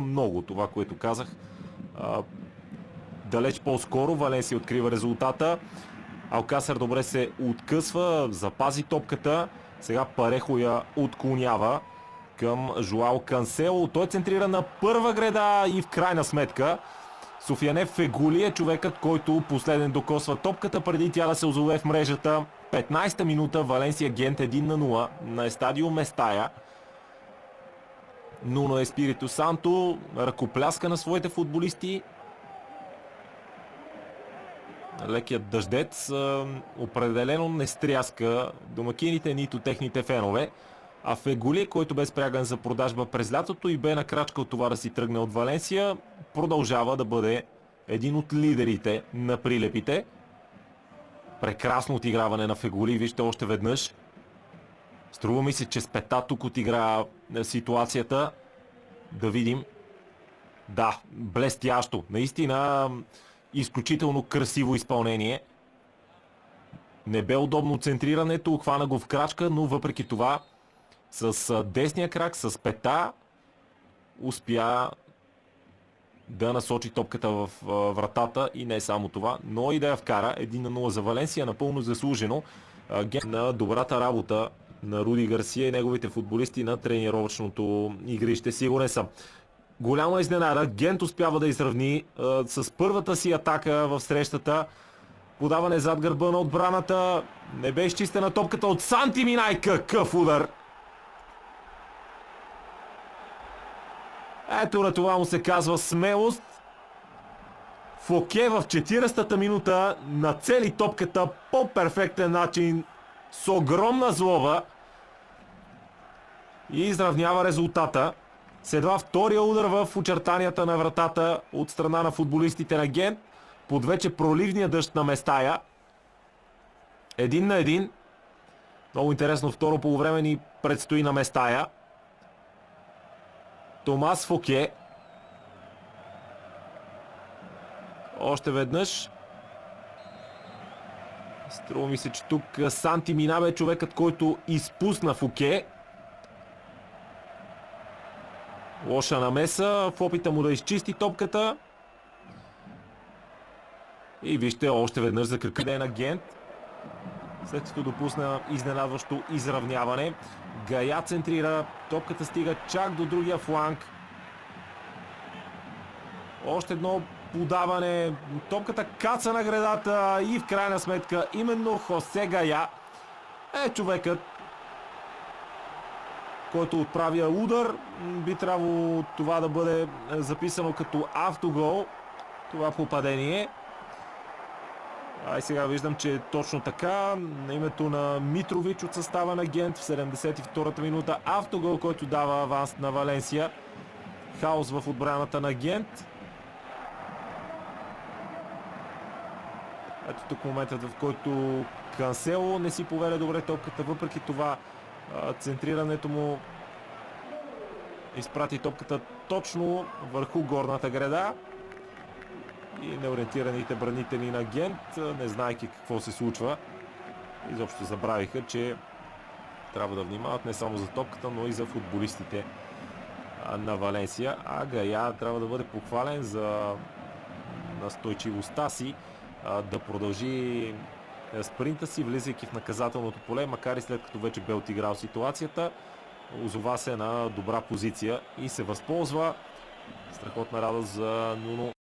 Много това, което казах. Далеч по-скоро Валенсия открива резултата. Алкасер добре се откъсва, запази топката. Сега Парехо я отклонява към Жоао Кансело. Той центрира на първа греда и в крайна сметка Софияне Фегули е човекът, който последен докосва топката преди тя да се озове в мрежата. 15-та минута, Валенсия Гент 1-0 на Естадио Местая. Нуно Еспирито Санто ръкопляска на своите футболисти. Лекият дъждец определено не стряска домакините, нито техните фенове. А Фегули, който бе спряган за продажба през лятото и бе на крачка от това да си тръгне от Валенсия, продължава да бъде един от лидерите на прилепите. Прекрасно отиграване на Фегули, вижте още веднъж. Струва ми се, че с пета тук отигра ситуацията. Да видим. Да, блестящо. Наистина изключително красиво изпълнение. Не бе удобно центрирането, хвана го в крачка, но въпреки това с десния крак, с пета успя да насочи топката в вратата и не само това, но и да я вкара. 1-0 за Валенсия, напълно заслужено. На добрата работа на Руди Гарсия и неговите футболисти на тренировъчното игрище. Сигурен съм. Голяма изненада. Гент успява да изравни с първата си атака в срещата. Подаване зад гърба на отбраната. Не бе изчистена топката от Санти Минай. Какъв удар! Ето на това му се казва смелост. Фоке в 40-та минута нацели топката по перфектен начин с огромна злоба и изравнява резултата. Следва втория удар в очертанията на вратата от страна на футболистите на Гент под вече проливния дъжд на Местая. 1-1. Много интересно второ полувреме ни предстои на Местая. Томас Фоке. Още веднъж. Струва ми се, че тук Санти Мина бе човекът, който изпусна Фоке. Лоша намеса в опита му да изчисти топката. И вижте още веднъж за кръка на Гент. След като допусна изненадващо изравняване. Гая центрира. Топката стига чак до другия фланг. Още едно подаване. Топката каца на гредата и в крайна сметка именно Хосе Гая е човекът, който отправя удар. Би трябвало това да бъде записано като автогол. Това попадение. Сега виждам, че е точно така. На името на Митрович от състава на Гент в 72-та минута. Автогол, който дава аванс на Валенсия. Хаос в отбраната на Гент. Ето тук моментът, в който Кансело не си поведе добре топката. Въпреки това центрирането му изпрати топката точно върху горната греда. И неориентираните бранители на Гент, не знаейки какво се случва, изобщо забравиха, че трябва да внимават не само за топката, но и за футболистите на Валенсия. А Гая трябва да бъде похвален за настойчивостта си да продължи спринта си, влизайки в наказателното поле, макар и след като вече бе отиграл ситуацията. Озова се на добра позиция и се възползва. Страхотна радост за Нуно